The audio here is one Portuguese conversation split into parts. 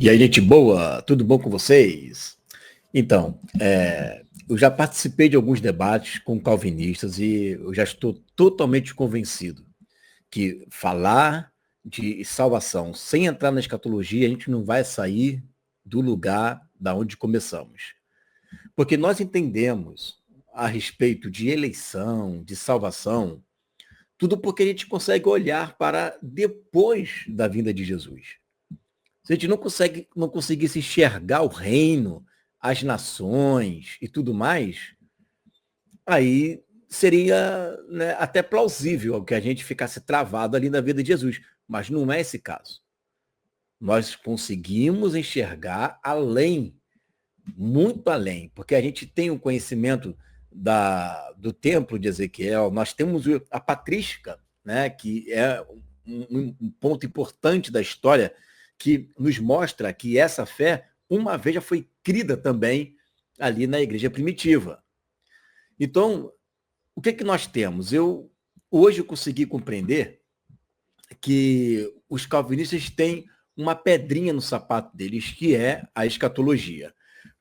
E aí, gente boa, tudo bom com vocês? Então, eu já participei de alguns debates com calvinistas e eu já estou totalmente convencido que falar de salvação sem entrar na escatologia, a gente não vai sair do lugar da onde começamos. Porque nós entendemos a respeito de eleição, de salvação, tudo porque a gente consegue olhar para depois da vinda de Jesus. Se a gente não conseguisse enxergar o reino, as nações e tudo mais, aí seria, né, até plausível que a gente ficasse travado ali na vida de Jesus. Mas não é esse caso. Nós conseguimos enxergar além, muito além, porque a gente tem um conhecimento do templo de Ezequiel, nós temos a patrística, né, que é um ponto importante da história, que nos mostra que essa fé, uma vez já foi crida também ali na igreja primitiva. Então, o que nós temos? Eu hoje consegui compreender que os calvinistas têm uma pedrinha no sapato deles, que é a escatologia.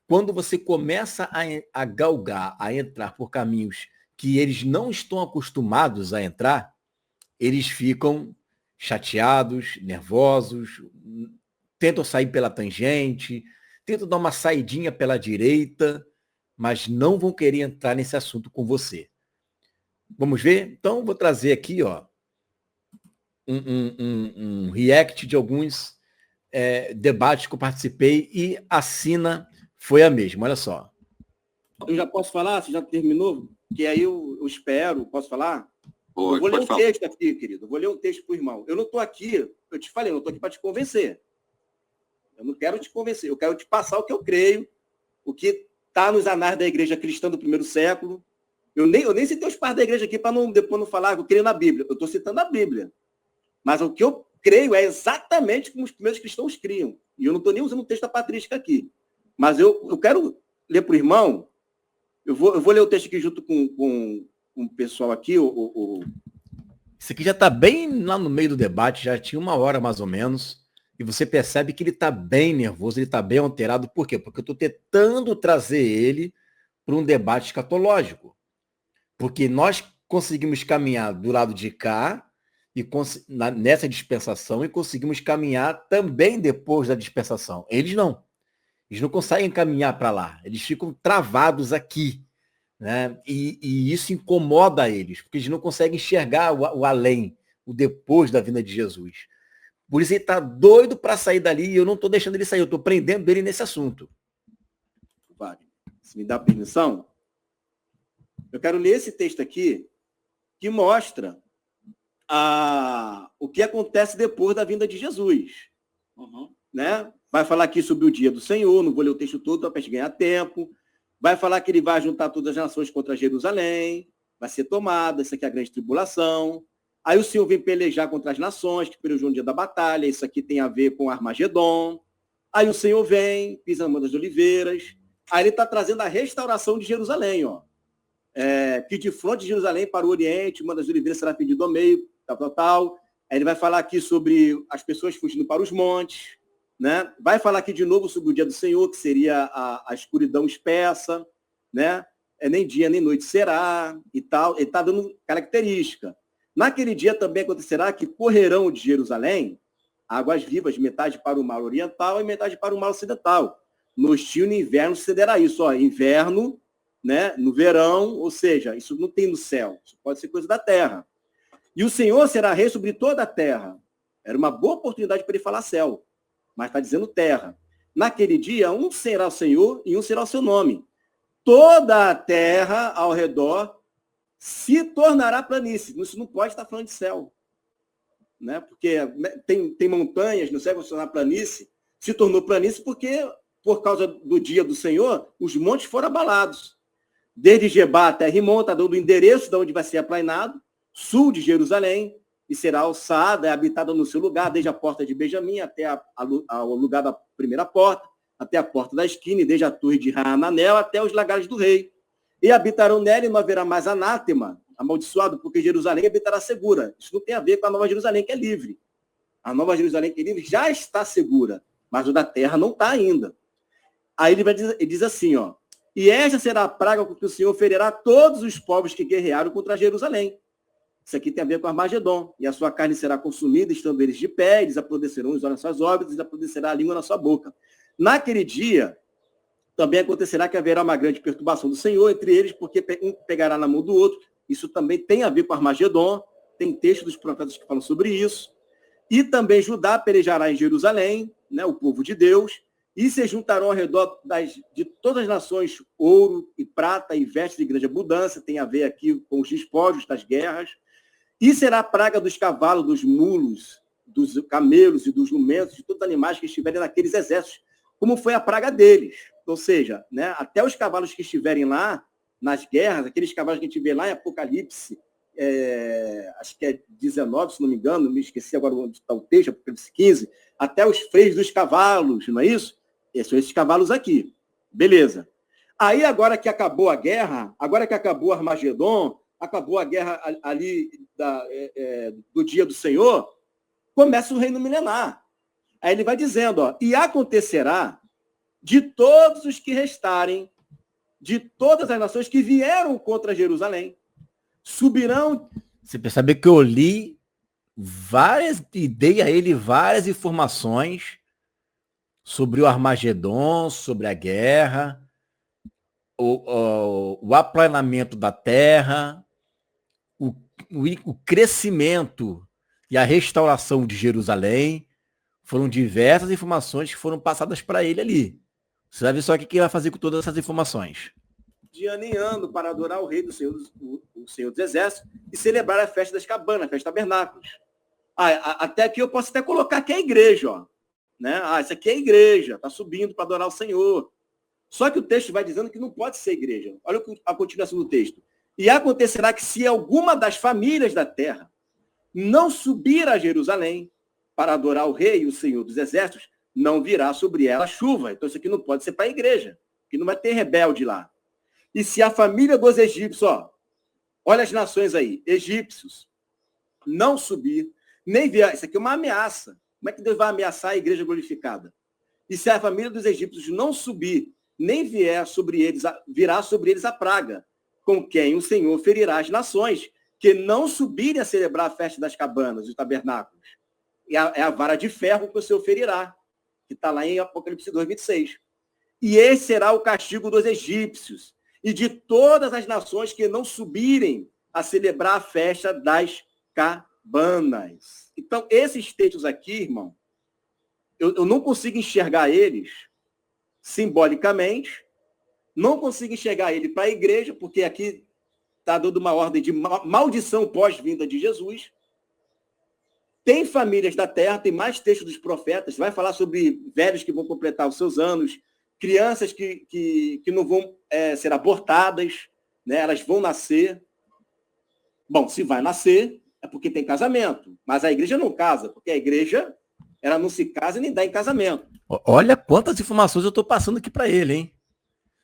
Quando você começa a galgar, a entrar por caminhos que eles não estão acostumados a entrar, eles ficam chateados, nervosos, tentam sair pela tangente, tentam dar uma saidinha pela direita, mas não vão querer entrar nesse assunto com você. Vamos ver? Então, vou trazer aqui um react de alguns debates que eu participei e a sina foi a mesma. Olha só. Eu já posso falar? Você já terminou? Que aí eu espero, posso falar? Pode, eu vou ler um falar. texto aqui, querido. Eu vou ler um texto para o irmão. Eu não estou aqui, eu te falei, eu não estou aqui para te convencer. Eu não quero te convencer, eu quero te passar o que eu creio, o que está nos anais da igreja cristã do primeiro século. Eu nem citei os pais da igreja aqui para depois não falar que eu creio na Bíblia. Eu estou citando a Bíblia. Mas o que eu creio é exatamente como os primeiros cristãos criam. E eu não estou nem usando o texto da patrística aqui. Mas eu quero ler para o irmão. Eu vou ler o texto aqui junto com o pessoal aqui. Isso aqui já está bem lá no meio do debate, já tinha 1 hora mais ou menos. E você percebe que ele está bem nervoso, ele está bem alterado. Por quê? Porque eu estou tentando trazer ele para um debate escatológico. Porque nós conseguimos caminhar do lado de cá, nessa dispensação, e conseguimos caminhar também depois da dispensação. Eles não. Eles não conseguem caminhar para lá. Eles ficam travados aqui. Né? E isso incomoda eles, porque eles não conseguem enxergar o além, o depois da vinda de Jesus. Por isso ele está doido para sair dali e eu não estou deixando ele sair, eu estou prendendo ele nesse assunto. Wagner, se me dá permissão, eu quero ler esse texto aqui que mostra o que acontece depois da vinda de Jesus. Né? Vai falar aqui sobre o dia do Senhor, não vou ler o texto todo para ganhar tempo. Vai falar que ele vai juntar todas as nações contra Jerusalém, vai ser tomada, isso aqui é a grande tribulação. Aí o Senhor vem pelejar contra as nações, que pelejou no dia da batalha, isso aqui tem a ver com Armagedon. Aí o Senhor vem, pisa na Monte das Oliveiras, aí ele está trazendo a restauração de Jerusalém, ó. Que de fronte de Jerusalém para o Oriente, Monte das Oliveiras será pedido ao meio, tal. Aí ele vai falar aqui sobre as pessoas fugindo para os montes, né? Vai falar aqui de novo sobre o dia do Senhor, que seria a escuridão espessa, né? Nem dia nem noite será, e tal. Ele está dando característica. Naquele dia também acontecerá que correrão de Jerusalém águas vivas, metade para o mar oriental e metade para o mar ocidental. No estio e no inverno sucederá isso. Ó, inverno, né? No verão, ou seja, isso não tem no céu, isso pode ser coisa da terra. E o Senhor será rei sobre toda a terra. Era uma boa oportunidade para ele falar céu, mas está dizendo terra. Naquele dia, um será o Senhor e um será o seu nome. Toda a terra ao redor se tornará planície. Isso não pode estar falando de céu. Né? Porque tem montanhas no céu que vão se tornar planície. Se tornou planície porque, por causa do dia do Senhor, os montes foram abalados. Desde Gebá até Rimon, está dando o endereço de onde vai ser aplainado, sul de Jerusalém, e será alçada, habitada no seu lugar, desde a porta de Benjamim até ao lugar da primeira porta, até a porta da esquina, e desde a torre de Hananel até os lagares do rei. E habitarão nela e não haverá mais anátema, amaldiçoado, porque Jerusalém habitará segura. Isso não tem a ver com a Nova Jerusalém, que é livre. A Nova Jerusalém, que é livre, já está segura. mas o da terra não está ainda. Aí ele diz assim, ó, e esta será a praga com que o Senhor ferirá todos os povos que guerrearam contra Jerusalém. Isso aqui tem a ver com Armagedon. E a sua carne será consumida, estando eles de pé, eles apodrecerão os olhos nas suas órbitas, e apodrecerá a língua na sua boca. Naquele dia, também acontecerá que haverá uma grande perturbação do Senhor entre eles, porque um pegará na mão do outro. Isso também tem a ver com Armagedon. Tem texto dos profetas que falam sobre isso. E também Judá pelejará em Jerusalém, né, o povo de Deus, e se juntarão ao redor de todas as nações ouro e prata e vestes de grande abundância. Tem a ver aqui com os despojos das guerras. E será a praga dos cavalos, dos mulos, dos camelos e dos jumentos, de todos os animais que estiverem naqueles exércitos, como foi a praga deles. Ou seja, né, até os cavalos que estiverem lá nas guerras, aqueles cavalos que a gente vê lá em Apocalipse, acho que é 19, se não me engano, me esqueci agora onde está o texto, Apocalipse 15, até os freios dos cavalos, não é isso? São esses cavalos aqui. Beleza. Aí agora que acabou a guerra, agora que acabou o Armagedon, acabou a guerra ali do dia do Senhor, começa o reino milenar. Aí ele vai dizendo, ó, e acontecerá de todos os que restarem, de todas as nações que vieram contra Jerusalém, subirão... Você percebe que eu li e dei a ele várias informações sobre o Armagedon, sobre a guerra, o aplanamento da terra, o crescimento e a restauração de Jerusalém. Foram diversas informações que foram passadas para ele ali. Você vai ver só o que ele vai fazer com todas essas informações. De ano em ano, para adorar o rei do Senhor, o Senhor dos Exércitos, e celebrar a festa das cabanas, a festa dos tabernáculos. Até aqui eu posso até colocar que é a igreja, ó. Né? Isso aqui é a igreja, está subindo para adorar o Senhor. Só que o texto vai dizendo que não pode ser igreja. Olha a continuação do texto. E acontecerá que se alguma das famílias da terra não subir a Jerusalém para adorar o rei, o Senhor dos Exércitos, não virá sobre ela chuva. Então isso aqui não pode ser para a igreja, que não vai ter rebelde lá. E se a família dos egípcios, ó, olha as nações aí, egípcios, não subir, nem vier, isso aqui é uma ameaça. Como é que Deus vai ameaçar a igreja glorificada? E se a família dos egípcios não subir, nem virá sobre eles a praga, com quem o Senhor ferirá as nações, que não subirem a celebrar a festa das cabanas, dos tabernáculos. É a vara de ferro que o Senhor ferirá, que está lá em Apocalipse 2, 26. E esse será o castigo dos egípcios e de todas as nações que não subirem a celebrar a festa das cabanas. Então, esses textos aqui, irmão, eu não consigo enxergar eles simbolicamente, não consigo enxergar ele para a igreja, porque aqui está dando uma ordem de maldição pós-vinda de Jesus. Tem famílias da terra, tem mais textos dos profetas, vai falar sobre velhos que vão completar os seus anos, crianças que não vão ser abortadas, né? Elas vão nascer. Bom, se vai nascer, é porque tem casamento, mas a igreja não casa, porque a igreja ela não se casa e nem dá em casamento. Olha quantas informações eu estou passando aqui para ele, hein?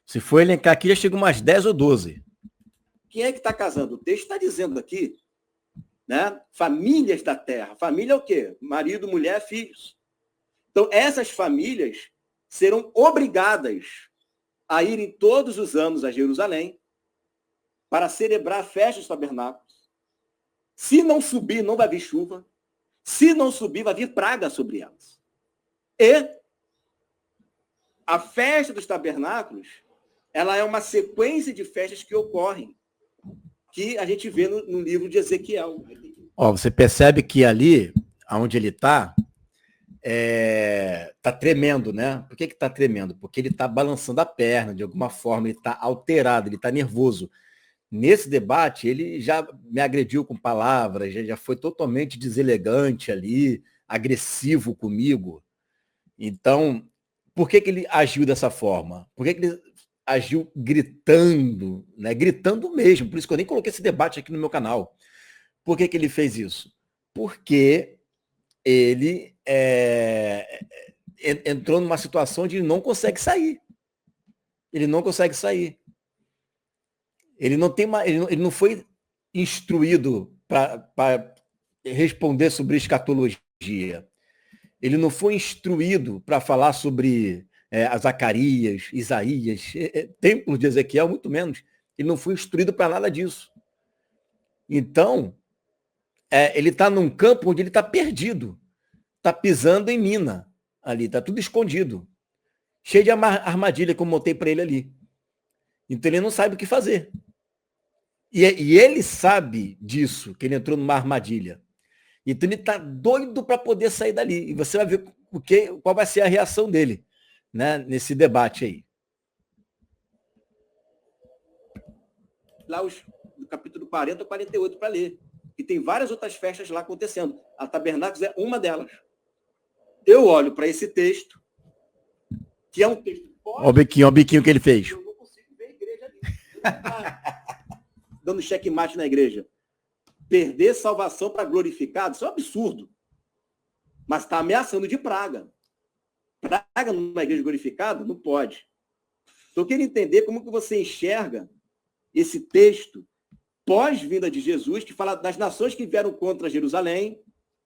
Se for elencar aqui, já chega umas 10 ou 12. Quem é que está casando? O texto está dizendo aqui, né? Famílias da terra. Família é o quê? Marido, mulher, filhos. Então, essas famílias serão obrigadas a irem todos os anos a Jerusalém para celebrar a festa dos tabernáculos. Se não subir, não vai vir chuva. Se não subir, vai vir praga sobre elas. E a festa dos tabernáculos, ela é uma sequência de festas que ocorrem, que a gente vê no livro de Ezequiel. Ó, você percebe que ali, onde ele está tremendo, né? Por que está tremendo? Porque ele está balançando a perna, de alguma forma, ele está alterado, ele está nervoso. Nesse debate, ele já me agrediu com palavras, já foi totalmente deselegante ali, agressivo comigo. Então, por que ele agiu dessa forma? Por que ele agiu gritando, né? Gritando mesmo, por isso que eu nem coloquei esse debate aqui no meu canal. Por que ele fez isso? Porque ele entrou numa situação de não consegue sair. Ele não consegue sair. Ele não foi instruído para responder sobre escatologia. Ele não foi instruído para falar sobre Zacarias, Isaías, templo de Ezequiel, muito menos. Ele não foi instruído para nada disso. Então, ele está num campo onde ele está perdido. Está pisando em mina ali, está tudo escondido. Cheio de armadilha que eu montei para ele ali. Então ele não sabe o que fazer. E ele sabe disso, que ele entrou numa armadilha. Então ele está doido para poder sair dali. E você vai ver qual vai ser a reação dele, né, nesse debate aí. Lá do capítulo 40 ou 48 para ler. E tem várias outras festas lá acontecendo. A Tabernáculos é uma delas. Eu olho para esse texto, que é um texto... Olha o biquinho que ele fez. Eu não consigo ver a igreja ali. Dando checkmate na igreja. Perder salvação para glorificado, isso é um absurdo. Mas está ameaçando de praga. Praga numa igreja glorificada? Não pode. Então, eu queria entender como que você enxerga esse texto pós-vinda de Jesus, que fala das nações que vieram contra Jerusalém,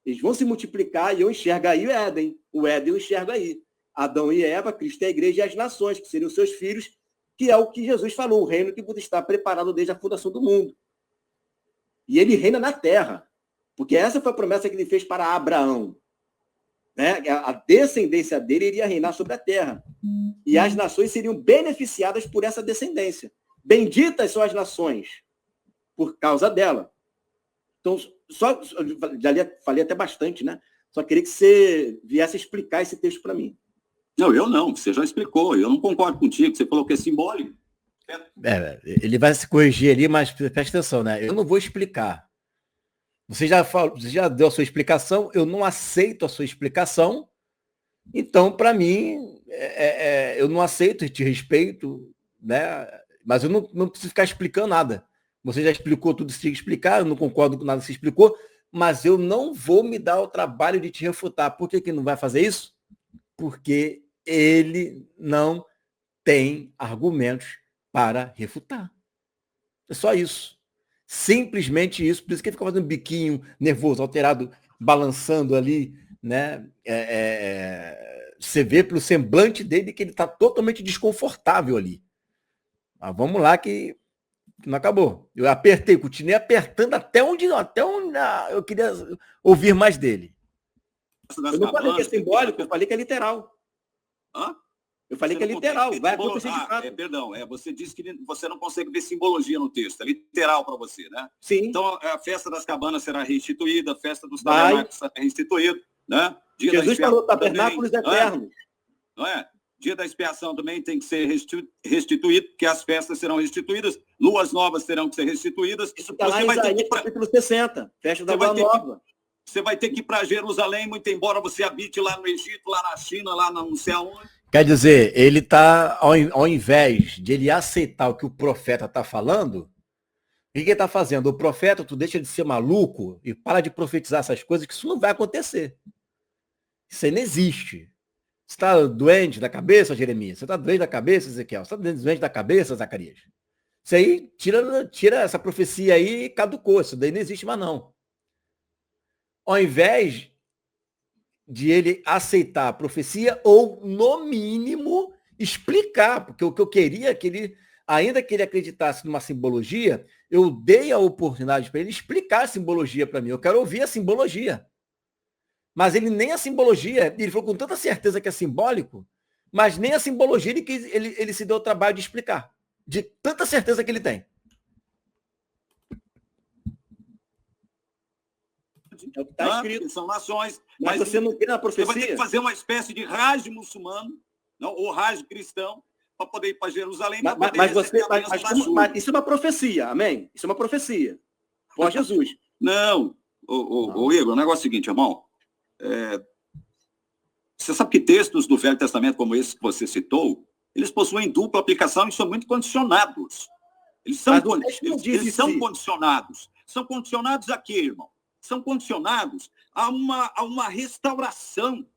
eles vão se multiplicar, e eu enxergo aí o Éden. O Éden eu enxergo aí. Adão e Eva, Cristo é a igreja e as nações, que seriam seus filhos, que é o que Jesus falou, o reino que está preparado desde a fundação do mundo. E ele reina na terra, porque essa foi a promessa que ele fez para Abraão. Né? A descendência dele iria reinar sobre a terra. E as nações seriam beneficiadas por essa descendência. Benditas são as nações, por causa dela. Então, já falei até bastante, né? Só queria que você viesse explicar esse texto para mim. Não, eu não, você já explicou. Eu não concordo contigo, você falou que é simbólico. Ele vai se corrigir ali, mas presta atenção, né? Eu não vou explicar. Você já deu a sua explicação, eu não aceito a sua explicação, então, para mim, eu não aceito e te respeito, né? Mas eu não preciso ficar explicando nada. Você já explicou tudo que você tinha que explicar, eu não concordo com nada que você explicou, mas eu não vou me dar o trabalho de te refutar. Por que não vai fazer isso? Porque ele não tem argumentos para refutar. É só isso. Simplesmente isso. Por isso que ele fica fazendo um biquinho nervoso, alterado, balançando ali, né? Você vê pelo semblante dele que ele está totalmente desconfortável ali. Mas vamos lá que não acabou. Eu apertei, continuei apertando até onde eu queria ouvir mais dele. Eu não falei que é simbólico, eu falei que é literal. Hã? Eu falei que é literal, vai acontecer de fato. Perdão, você disse que você não consegue ver simbologia no texto, é literal para você, né? Sim. Então, a festa das cabanas será restituída, a festa dos tabernáculos será restituída, né? Jesus falou tabernáculos eternos. Não é? Dia da expiação também tem que ser restituído, porque as festas serão restituídas, luas novas terão que ser restituídas. Isso está lá em Isaías, capítulo 60, festa da lua nova. Você vai ter que ir para Jerusalém, muito embora você habite lá no Egito, lá na China, lá não sei aonde. Quer dizer, ele está, ao invés de ele aceitar o que o profeta está falando, o que ele está fazendo? O profeta, tu deixa de ser maluco e para de profetizar essas coisas, que isso não vai acontecer. Isso aí não existe. Você está doente da cabeça, Jeremias? Você está doente da cabeça, Ezequiel? Você está doente da cabeça, Zacarias? Isso aí, tira essa profecia aí e caducou. Isso daí não existe mais, não. Ao invés de ele aceitar a profecia ou, no mínimo, explicar, porque o que eu queria é que ele, ainda que ele acreditasse numa simbologia, eu dei a oportunidade para ele explicar a simbologia para mim. Eu quero ouvir a simbologia. Mas ele nem a simbologia, ele falou com tanta certeza que é simbólico, mas nem a simbologia ele se deu o trabalho de explicar, de tanta certeza que ele tem. É o que está escrito. São nações. Mas você não tem na profecia. Você vai ter que fazer uma espécie de raj muçulmano, não, ou raj cristão, para poder ir para Jerusalém. Mas isso é uma profecia, amém? Isso é uma profecia. Pós Jesus. Não, Igor, o negócio é o seguinte, irmão. Você sabe que textos do Velho Testamento, como esse que você citou, eles possuem dupla aplicação e são muito condicionados. Eles são condicionados. São condicionados a quê, irmão? São condicionados a uma restauração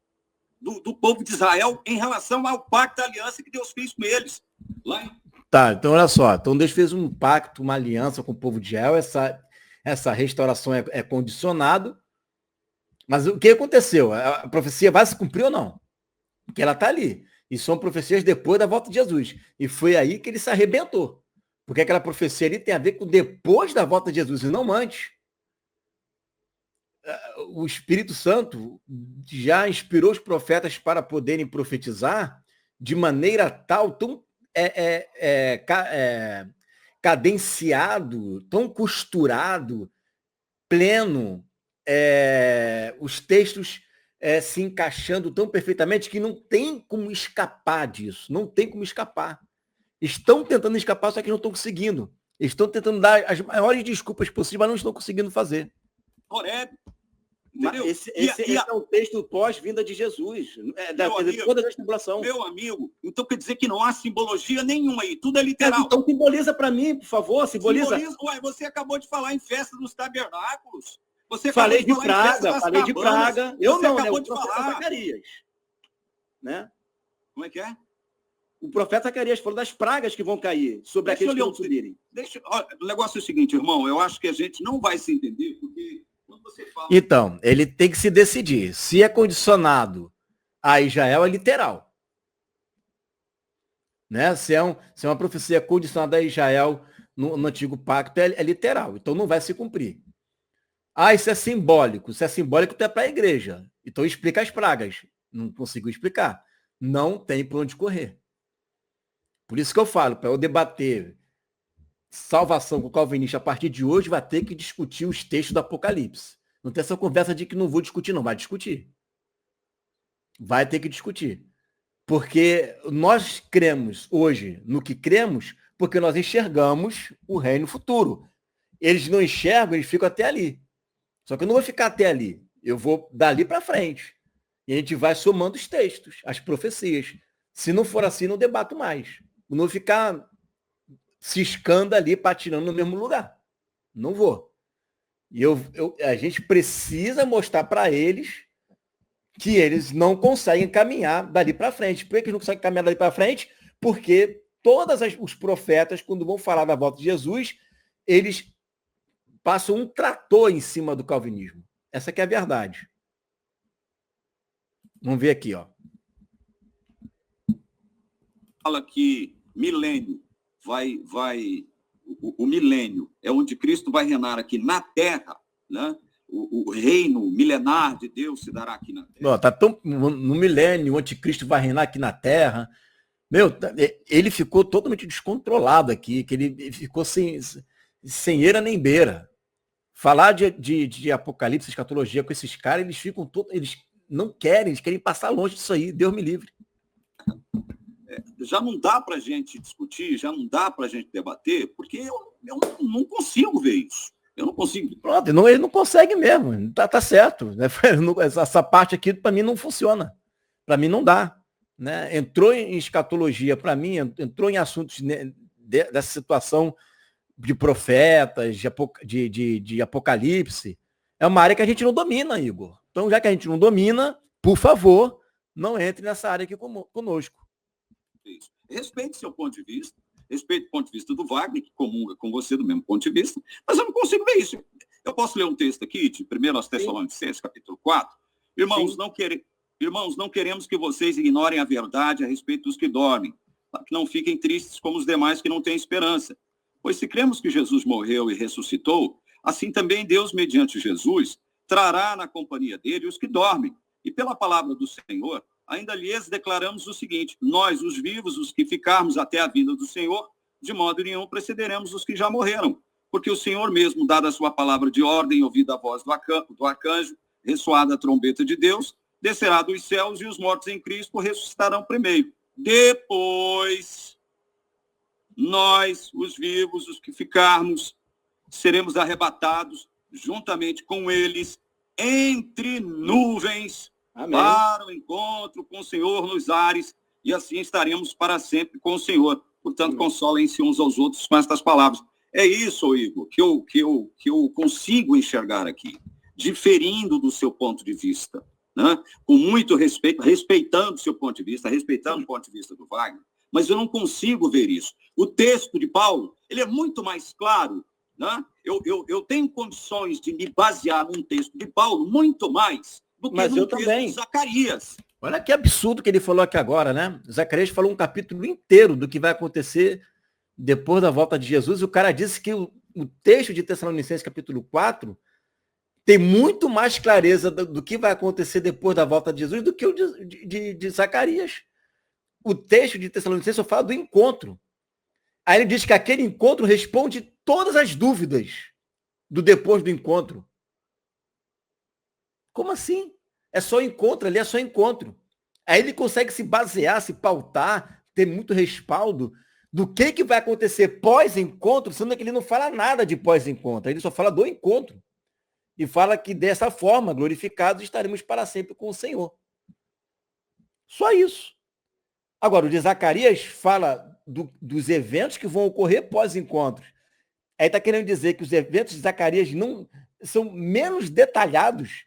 do povo de Israel em relação ao pacto, a aliança que Deus fez com eles. Tá, então olha só. Então Deus fez um pacto, uma aliança com o povo de Israel. Essa restauração é condicionado Mas o que aconteceu? A profecia vai se cumprir ou não? Porque ela está ali. E são profecias depois da volta de Jesus. E foi aí que ele se arrebentou. Porque aquela profecia ali tem a ver com depois da volta de Jesus e não antes. O Espírito Santo já inspirou os profetas para poderem profetizar de maneira tal, tão cadenciado, tão costurado, pleno, os textos se encaixando tão perfeitamente que não tem como escapar disso, não tem como escapar. Estão tentando escapar, só que não estão conseguindo. Estão tentando dar as maiores desculpas possíveis, mas não estão conseguindo fazer. Esse é um texto pós-vinda de Jesus, toda a tribulação. Meu amigo, então quer dizer que não há simbologia nenhuma aí, tudo é literal. Então simboliza para mim, por favor, simboliza. Ué, você acabou de falar em festa dos tabernáculos. Falei de Praga. Eu não, né? O profeta Zacarias. Né? Como é que é? O profeta Zacarias falou das pragas que vão cair sobre aqueles que vão subirem. O negócio é o seguinte, irmão, eu acho que a gente não vai se entender, porque quando você fala... Então, ele tem que se decidir. Se é condicionado a Israel, é literal. Né? Se é uma profecia condicionada a Israel no Antigo Pacto, é literal. Então não vai se cumprir. Isso é simbólico. Se é simbólico, é para a igreja. Então explica as pragas. Não consigo explicar. Não tem por onde correr. Por isso que eu falo, para eu debater salvação com o calvinista a partir de hoje, vai ter que discutir os textos do Apocalipse. Não tem essa conversa de que não vou discutir, não. Vai discutir. Vai ter que discutir. Porque nós cremos hoje no que cremos, porque nós enxergamos o reino futuro. Eles não enxergam, eles ficam até ali. Só que eu não vou ficar até ali. Eu vou dali para frente. E a gente vai somando os textos, as profecias. Se não for assim, não debato mais. Eu não vou ficar ciscando ali, patinando no mesmo lugar. Não vou. E a gente precisa mostrar para eles que eles não conseguem caminhar dali para frente. Por que eles não conseguem caminhar dali para frente? Porque todos os profetas, quando vão falar da volta de Jesus, eles passam um trator em cima do calvinismo. Essa que é a verdade. Vamos ver aqui, ó. Fala que milênio o milênio é onde Cristo vai reinar aqui na Terra, né? O reino milenar de Deus se dará aqui na Terra. Tá tão no milênio, o anticristo vai reinar aqui na Terra. Ele ficou totalmente descontrolado aqui, que ele ficou sem eira nem beira. Falar de Apocalipse, escatologia com esses caras, eles não querem, eles querem passar longe disso aí, Deus me livre. Já não dá para a gente discutir, já não dá para a gente debater, porque eu não consigo ver isso. Eu não consigo. Pronto, ele não consegue mesmo, tá certo. Né? Essa parte aqui, para mim, não funciona. Para mim, não dá. Né? Entrou em escatologia, para mim, entrou em assuntos dessa situação de profetas, de Apocalipse. É uma área que a gente não domina, Igor. Então, já que a gente não domina, por favor, não entre nessa área aqui conosco. Isso. Respeite seu ponto de vista, respeite o ponto de vista do Wagner, que comunga com você do mesmo ponto de vista, mas eu não consigo ver isso. Eu posso ler um texto aqui de 1 Tessalonicenses, capítulo 4. Irmãos, não queremos que vocês ignorem a verdade a respeito dos que dormem, para que não fiquem tristes como os demais que não têm esperança. Pois se cremos que Jesus morreu e ressuscitou, assim também Deus, mediante Jesus, trará na companhia dele os que dormem. E pela palavra do Senhor, ainda lhes declaramos o seguinte: nós, os vivos, os que ficarmos até a vinda do Senhor, de modo nenhum precederemos os que já morreram. Porque o Senhor mesmo, dada a sua palavra de ordem, ouvida a voz do arcanjo, ressoada a trombeta de Deus, descerá dos céus e os mortos em Cristo ressuscitarão primeiro. Depois, nós, os vivos, os que ficarmos, seremos arrebatados juntamente com eles entre nuvens. Amém. Para o encontro com o Senhor nos ares, e assim estaremos para sempre com o Senhor. Portanto, consolem-se uns aos outros com estas palavras. É isso, Igor, que eu consigo enxergar aqui, diferindo do seu ponto de vista, né? Com muito respeito, respeitando o seu ponto de vista, respeitando o ponto de vista do Wagner, mas eu não consigo ver isso. O texto de Paulo, ele é muito mais claro, né? Eu tenho condições de me basear num texto de Paulo muito mais do que Mas no eu texto também. de Zacarias. Olha que absurdo que ele falou aqui agora, né? Zacarias falou um capítulo inteiro do que vai acontecer depois da volta de Jesus, e o cara disse que o texto de Tessalonicenses, capítulo 4, tem muito mais clareza do que vai acontecer depois da volta de Jesus do que o de Zacarias. O texto de Tessalonicenses só fala do encontro. Aí ele diz que aquele encontro responde todas as dúvidas do depois do encontro. Como assim? É só encontro ali, é só encontro. Aí ele consegue se basear, se pautar, ter muito respaldo do que vai acontecer pós-encontro, sendo que ele não fala nada de pós-encontro, ele só fala do encontro. E fala que dessa forma, glorificados, estaremos para sempre com o Senhor. Só isso. Agora, o de Zacarias fala dos eventos que vão ocorrer pós-encontros. Aí está querendo dizer que os eventos de Zacarias não são menos detalhados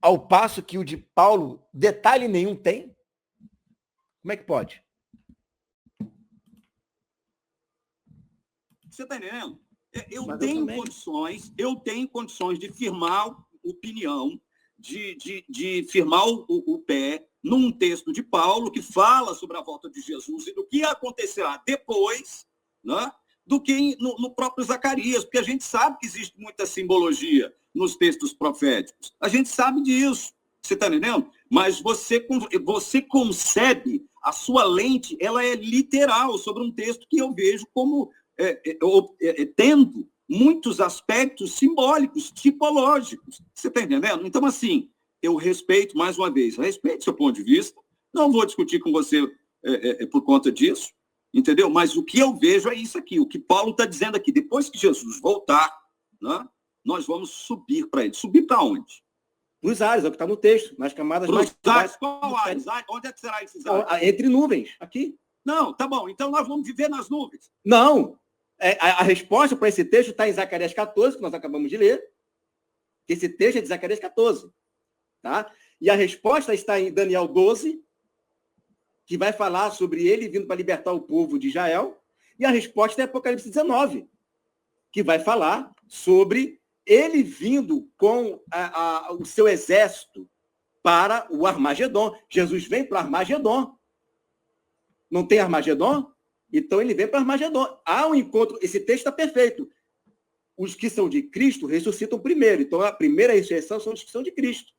ao passo que o de Paulo detalhe nenhum tem? Como é que pode? Você está entendendo? Eu tenho condições de firmar opinião, de firmar o pé num texto de Paulo que fala sobre a volta de Jesus e do que acontecerá depois, né, do que no próprio Zacarias, porque a gente sabe que existe muita simbologia nos textos proféticos. A gente sabe disso. Você está entendendo? Mas você concebe, a sua lente, ela é literal sobre um texto que eu vejo como tendo muitos aspectos simbólicos, tipológicos. Você está entendendo? Então, assim, eu respeito, mais uma vez, respeito seu ponto de vista, não vou discutir com você por conta disso, entendeu? Mas o que eu vejo é isso aqui, o que Paulo está dizendo aqui. Depois que Jesus voltar, né, nós vamos subir para ele. Subir para onde? Para os ares, é o que está no texto, nas camadas mais baixas. Qual ares? Onde é que será esses ares? Entre nuvens, aqui. Não, tá bom. Então nós vamos viver nas nuvens. Não. A resposta para esse texto está em Zacarias 14, que nós acabamos de ler. Esse texto é de Zacarias 14. Tá? E a resposta está em Daniel 12, que vai falar sobre ele vindo para libertar o povo de Israel. E a resposta é Apocalipse 19, que vai falar sobre ele vindo com o seu exército para o Armagedon. Jesus vem para o Armagedon. Não tem Armagedon? Então ele vem para Armagedon. Há um encontro, esse texto está perfeito. Os que são de Cristo ressuscitam primeiro. Então a primeira ressurreição são os que são de Cristo.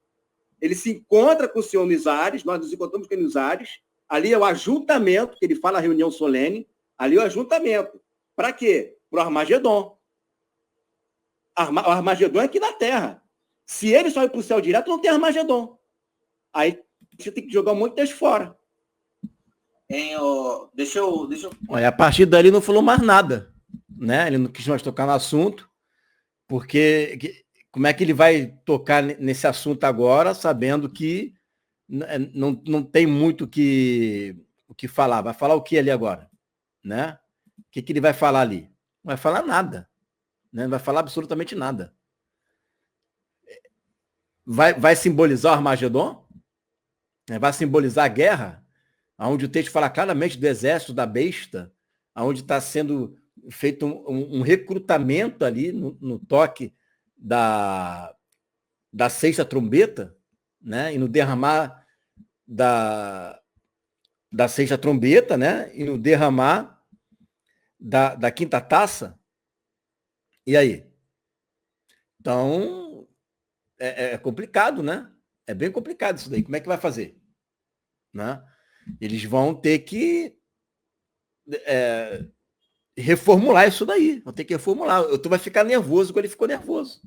Ele se encontra com o Senhor nos ares, nós nos encontramos com ele nos ares. Ali é o ajuntamento, que ele fala a reunião solene. Ali é o ajuntamento. Para quê? Para o Armagedon. O Armagedon é aqui na Terra. Se ele só ir para o céu direto, não tem Armagedon. Aí você tem que jogar um monte de texto fora. Deixa eu... Olha, a partir dali não falou mais nada, né? Ele não quis mais tocar no assunto, porque como é que ele vai tocar nesse assunto agora, sabendo que não tem muito o que falar? Vai falar o que ali agora? Né? O que ele vai falar ali? Não vai falar nada. Né? Não vai falar absolutamente nada. Vai simbolizar o Armagedon? Vai simbolizar a guerra? Onde o texto fala claramente do exército da besta, onde está sendo feito um recrutamento ali no toque da sexta trombeta, né? E no derramar da sexta trombeta, né? E no derramar da quinta taça. E aí? Então, é complicado, né? É bem complicado isso daí. Como é que vai fazer? Né? Eles vão ter que reformular isso daí. Vão ter que reformular. Tu vai ficar nervoso quando ele ficou nervoso.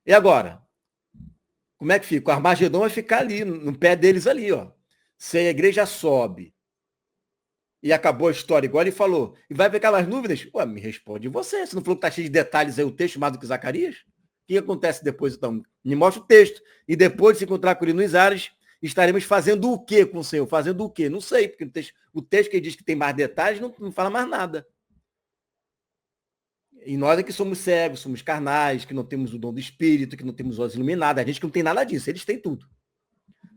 E agora? Como é que fica? O Armagedon vai ficar ali, no pé deles ali, ó. Se a igreja sobe e acabou a história, igual ele falou, e vai ficar nas nuvens, ué, me responde você. Você não falou que tá cheio de detalhes aí o texto mais do que Zacarias? O que acontece depois, então? Me mostra o texto. E depois de se encontrar com ele nos ares, estaremos fazendo o quê com o Senhor? Fazendo o quê? Não sei, porque o texto que ele diz que tem mais detalhes não fala mais nada. E nós é que somos cegos, somos carnais, que não temos o dom do Espírito, que não temos olhos iluminados. A gente que não tem nada disso, eles têm tudo.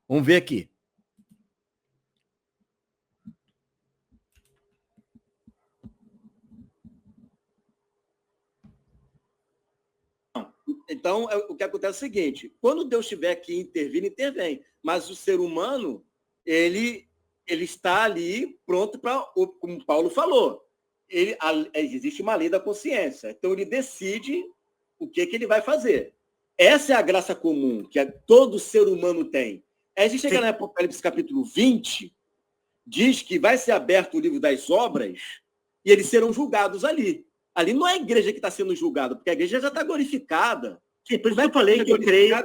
Vamos ver aqui. Então, o que acontece é o seguinte, quando Deus tiver que intervir, intervém. Mas o ser humano, ele está ali pronto para, como Paulo falou, existe uma lei da consciência. Então, ele decide o que ele vai fazer. Essa é a graça comum que todo ser humano tem. Aí a gente chega no Apocalipse capítulo 20, diz que vai ser aberto o livro das obras e eles serão julgados ali. Ali não é a igreja que está sendo julgada, porque a igreja já está glorificada. Sim, por isso que eu falei que eu creio...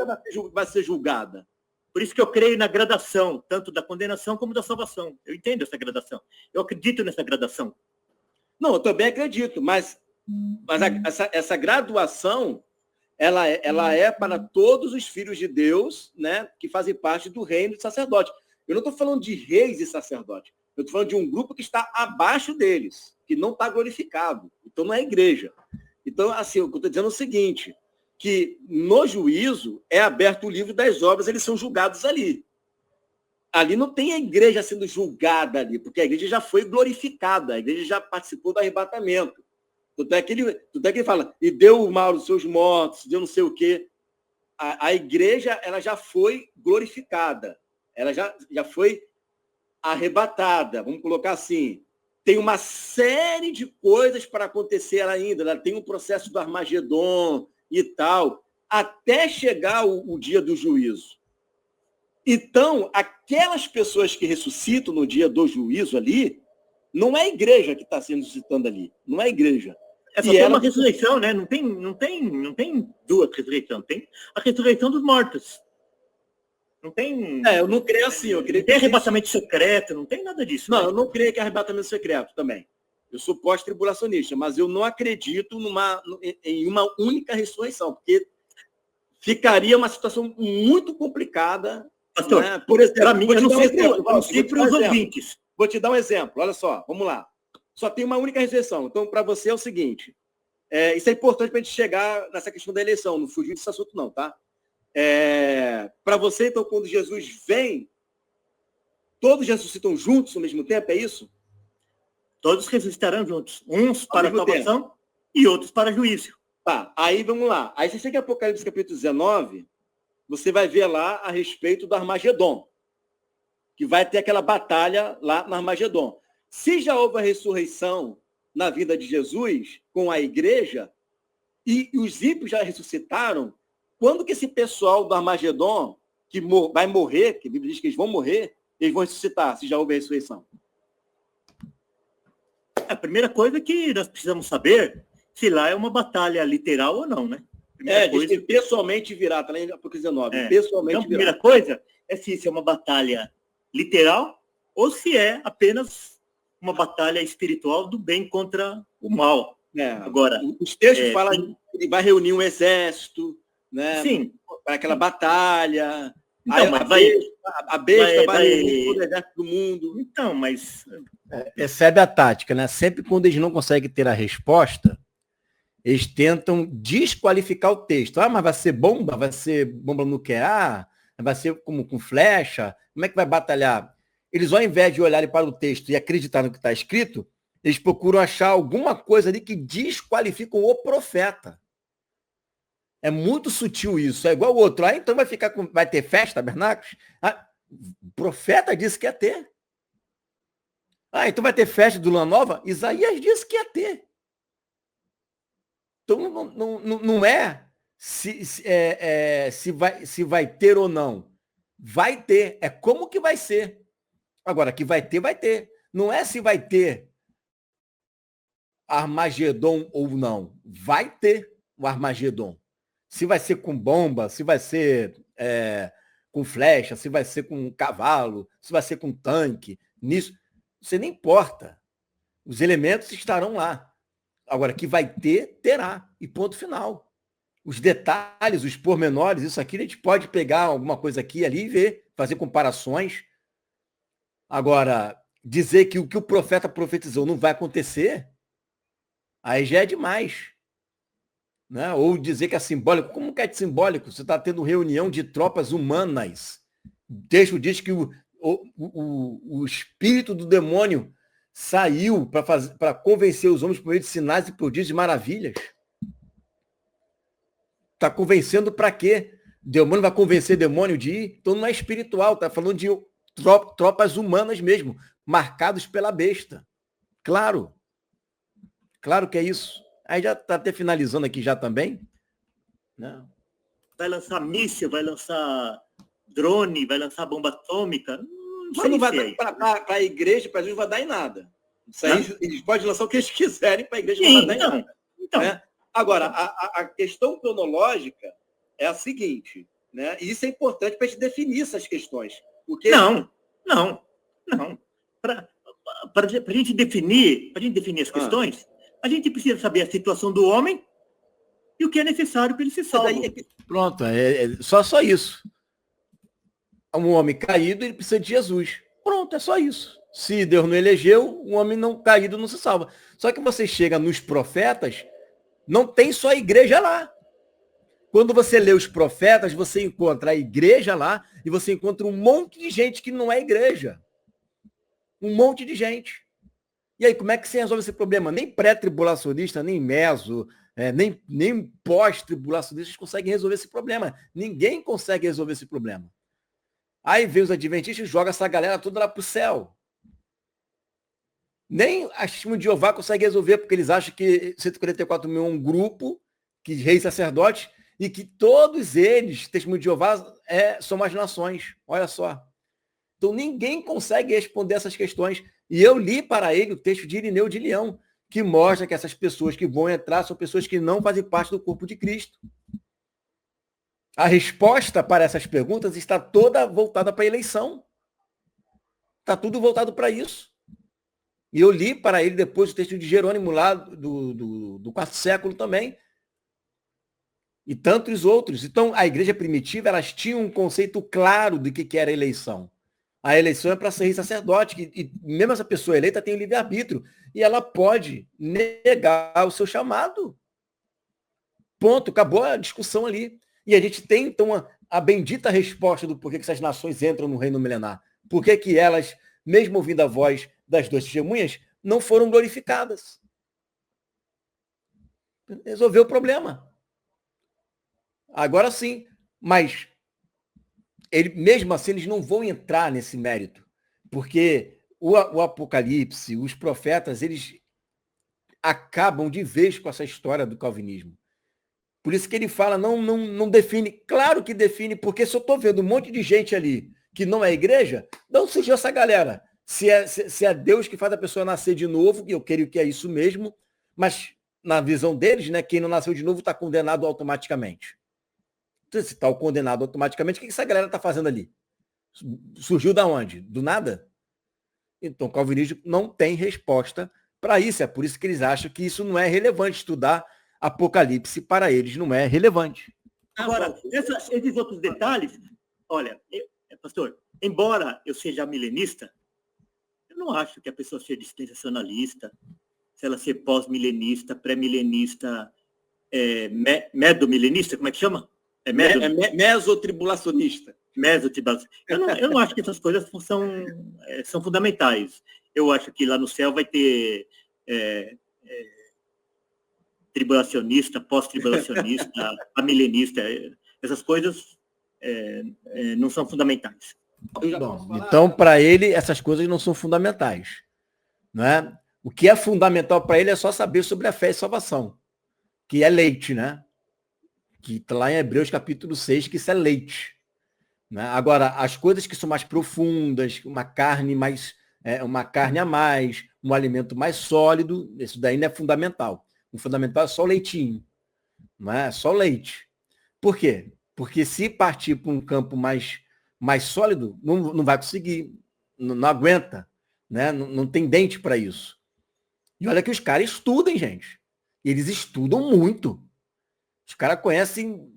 Vai ser julgada. Por isso que eu creio na gradação, tanto da condenação como da salvação. Eu entendo essa gradação. Eu acredito nessa gradação. Não, eu também acredito, mas essa graduação, ela é para todos os filhos de Deus, né, que fazem parte do reino de sacerdote. Eu não estou falando de reis e sacerdotes. Eu estou falando de um grupo que está abaixo deles, que não está glorificado. Então, não é igreja. Então, assim, o que eu estou dizendo é o seguinte, que no juízo é aberto o livro das obras, eles são julgados ali. Ali não tem a igreja sendo julgada ali, porque a igreja já foi glorificada, a igreja já participou do arrebatamento. Tanto é que ele fala, e deu o mal dos seus mortos, deu não sei o quê. A igreja, ela já foi glorificada, ela já foi arrebatada, vamos colocar assim. Tem uma série de coisas para acontecer ainda, ela tem um processo do Armagedon e tal, até chegar o dia do juízo. Então, aquelas pessoas que ressuscitam no dia do juízo ali, não é a igreja que está sendo ressuscitando ali, não é a igreja. É só uma ressurreição, né? Não tem duas ressurreições, tem a ressurreição dos mortos. Não tem... eu não creio assim. Eu creio não tem arrebatamento secreto, não tem nada disso. Não, né? eu não creio que é arrebatamento secreto também. Eu sou pós-tribulacionista, mas eu não acredito em uma única ressurreição, porque ficaria uma situação muito complicada. Pastor, né? Por exemplo, para mim, eu não sei para os ouvintes. Vou te dar um exemplo, olha só, vamos lá. Só tem uma única ressurreição. Então, para você é o seguinte, isso é importante para a gente chegar nessa questão da eleição, não fugir desse assunto não, tá? Para você, então, quando Jesus vem, todos ressuscitam juntos ao mesmo tempo, é isso? Todos ressuscitarão juntos, uns para a salvação e outros para juízo. Tá, aí vamos lá. Aí você chega em Apocalipse capítulo 19, você vai ver lá a respeito do Armagedon, que vai ter aquela batalha lá no Armagedon. Se já houve a ressurreição na vida de Jesus com a igreja, e os ímpios já ressuscitaram, quando que esse pessoal do Armagedon, que vai morrer, que a Bíblia diz que eles vão morrer, eles vão ressuscitar, se já houve a ressurreição? A primeira coisa que nós precisamos saber se lá é uma batalha literal ou não, né? Diz que pessoalmente virá, tá lá em Apocalipse 19, pessoalmente então, a primeira coisa é se é uma batalha literal ou se é apenas uma batalha espiritual do bem contra o mal. Agora, os textos falam que ele vai reunir um exército, né? Sim. Para aquela batalha. Então, a besta vai reunir todo o exército do mundo. Então, mas... Percebe a tática, né? Sempre quando eles não conseguem ter a resposta, eles tentam desqualificar o texto. Mas vai ser bomba nuclear? Vai ser como com flecha? Como é que vai batalhar? Eles, ao invés de olharem para o texto e acreditar no que está escrito, eles procuram achar alguma coisa ali que desqualificam o profeta. É muito sutil isso. É igual o outro. Então vai ter festa, tabernáculos? O profeta disse que ia ter. Então vai ter festa do Lua Nova? Isaías disse que ia ter. Então não é se vai ter ou não. Vai ter. É como que vai ser. Agora, que vai ter, vai ter. Não é se vai ter Armagedon ou não. Vai ter o Armagedon. Se vai ser com bomba, se vai ser com flecha, se vai ser com cavalo, se vai ser com tanque, nisso, você nem importa. Os elementos estarão lá. Agora, que vai ter, terá. E ponto final. Os detalhes, os pormenores, isso aqui a gente pode pegar alguma coisa aqui e ali e ver, fazer comparações. Agora, dizer que o que o profeta profetizou não vai acontecer, aí já é demais. Né? Ou dizer que é simbólico. Como que é simbólico? Você está tendo reunião de tropas humanas. O texto diz que o espírito do demônio saiu para convencer os homens por meio de sinais e prodígios e maravilhas. Está convencendo para quê? Demônio vai convencer demônio de ir? Então não é espiritual, está falando de tropas humanas mesmo, marcados pela besta. Claro. Claro que é isso. Aí já está até finalizando aqui já também. Né? Vai lançar míssil, vai lançar drone, vai lançar bomba atômica. Mas não vai dar para a igreja, para Jesus, não vai dar em nada. Isso aí, eles podem lançar o que eles quiserem para a igreja, não vai dar em nada. Então. Né? Agora, a questão cronológica é a seguinte, né? E isso é importante para a gente definir essas questões. Porque... Não. Para a gente definir as questões, a gente precisa saber a situação do homem e o que é necessário para ele se salvar. Pronto, só isso. Um homem caído, ele precisa de Jesus. Pronto, é só isso. Se Deus não elegeu, um homem não caído não se salva. Só que você chega nos profetas, não tem só a igreja lá. Quando você lê os profetas, você encontra a igreja lá e você encontra um monte de gente que não é igreja. Um monte de gente. E aí, como é que você resolve esse problema? Nem pré-tribulacionista, nem meso, nem pós-tribulacionistas conseguem resolver esse problema. Ninguém consegue resolver esse problema. Aí vem os adventistas e joga essa galera toda lá para o céu. Nem a Testemunha de Jeová consegue resolver, porque eles acham que 144 mil é um grupo de reis sacerdotes e que todos eles, Testemunha de Jeová, são as nações. Olha só. Então ninguém consegue responder essas questões. E eu li para ele o texto de Irineu de Leão, que mostra que essas pessoas que vão entrar são pessoas que não fazem parte do corpo de Cristo. A resposta para essas perguntas está toda voltada para a eleição. Está tudo voltado para isso. E eu li para ele depois o texto de Jerônimo lá do quarto século também. E tantos outros. Então, a igreja primitiva, elas tinham um conceito claro do que era eleição. A eleição é para ser sacerdote, e mesmo essa pessoa eleita tem o livre-arbítrio, e ela pode negar o seu chamado. Ponto, acabou a discussão ali. E a gente tem, então, a bendita resposta do porquê que essas nações entram no reino milenar. Por que elas, mesmo ouvindo a voz das duas testemunhas, não foram glorificadas? Resolveu o problema. Agora sim, mas mesmo assim eles não vão entrar nesse mérito, porque o Apocalipse, os profetas, eles acabam de vez com essa história do calvinismo. Por isso que ele fala, não define. Claro que define, porque se eu estou vendo um monte de gente ali que não é igreja, não seja essa galera. Se é Deus que faz a pessoa nascer de novo, que eu creio que é isso mesmo, mas na visão deles, né, quem não nasceu de novo está condenado automaticamente. Então, se está condenado automaticamente, o que essa galera está fazendo ali? Surgiu da onde? Do nada? Então, o calvinismo não tem resposta para isso. É por isso que eles acham que isso não é relevante. Estudar Apocalipse para eles não é relevante. Agora, esses outros detalhes, olha, pastor, embora eu seja milenista, eu não acho que a pessoa seja dispensacionalista, se ela ser pós-milenista, pré-milenista, medo-milenista, como é que chama? Mesotribulacionista. Eu não acho que essas coisas são fundamentais. Eu acho que lá no céu vai ter tribulacionista, pós-tribulacionista, amilenista. Essas coisas não são fundamentais. Bom, então, para ele, essas coisas não são fundamentais. Não é? O que é fundamental para ele é só saber sobre a fé e salvação, que é leite, né? Que está lá em Hebreus capítulo 6, que isso é leite. Né? Agora, as coisas que são mais profundas, uma carne a mais, um alimento mais sólido, isso daí não é fundamental. O fundamental é só o leitinho. Não é só leite. Por quê? Porque se partir para um campo mais sólido, não vai conseguir, não aguenta. Né? Não tem dente para isso. E olha que os caras estudam, gente. Eles estudam muito. Os caras conhecem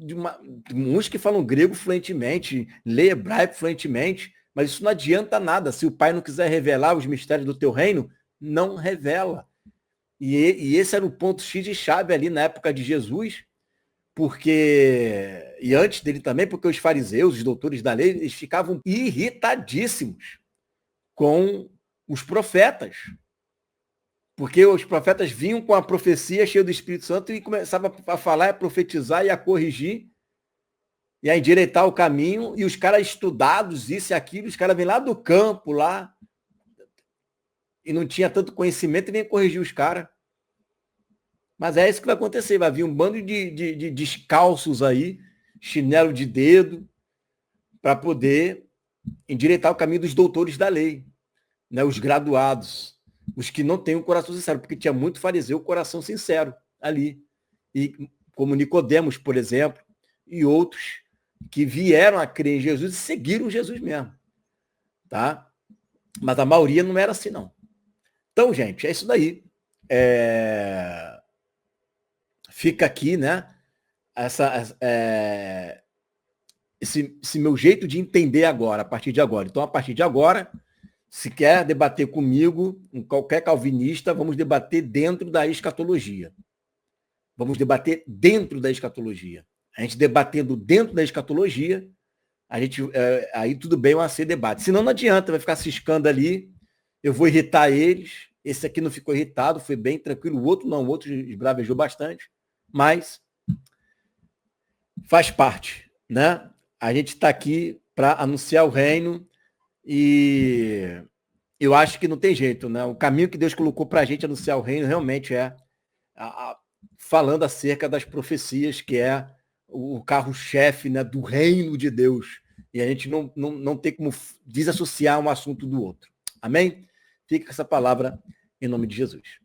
uns que falam grego fluentemente, lê hebraico fluentemente, mas isso não adianta nada. Se o pai não quiser revelar os mistérios do teu reino, não revela. E esse era o ponto X de chave ali na época de Jesus, e antes dele também, porque os fariseus, os doutores da lei, eles ficavam irritadíssimos com os profetas. Porque os profetas vinham com a profecia cheia do Espírito Santo e começavam a falar, a profetizar e a corrigir e a endireitar o caminho, e os caras estudados, isso e aquilo, os caras vêm lá do campo, lá, e não tinha tanto conhecimento e vem corrigir os caras. Mas é isso que vai acontecer, vai vir um bando de descalços aí, chinelo de dedo, para poder endireitar o caminho dos doutores da lei, né? Os graduados, os que não têm um coração sincero, porque tinha muito fariseu coração sincero ali. E como Nicodemos, por exemplo, e outros que vieram a crer em Jesus e seguiram Jesus mesmo. Tá? Mas a maioria não era assim, não. Então, gente, é isso daí. Fica aqui, né? Esse meu jeito de entender agora, a partir de agora. Então, a partir de agora, se quer debater comigo, com qualquer calvinista, vamos debater dentro da escatologia. Vamos debater dentro da escatologia. A gente debatendo dentro da escatologia, aí tudo bem vai ser debate. Senão não adianta, vai ficar ciscando ali, eu vou irritar eles, esse aqui não ficou irritado, foi bem tranquilo, o outro não, o outro esbravejou bastante, mas faz parte, né? A gente está aqui para anunciar o reino e eu acho que não tem jeito, né? O caminho que Deus colocou para a gente anunciar o reino realmente é falando acerca das profecias, que é o carro-chefe, né, do reino de Deus. E a gente não tem como desassociar um assunto do outro. Amém? Fica com essa palavra em nome de Jesus.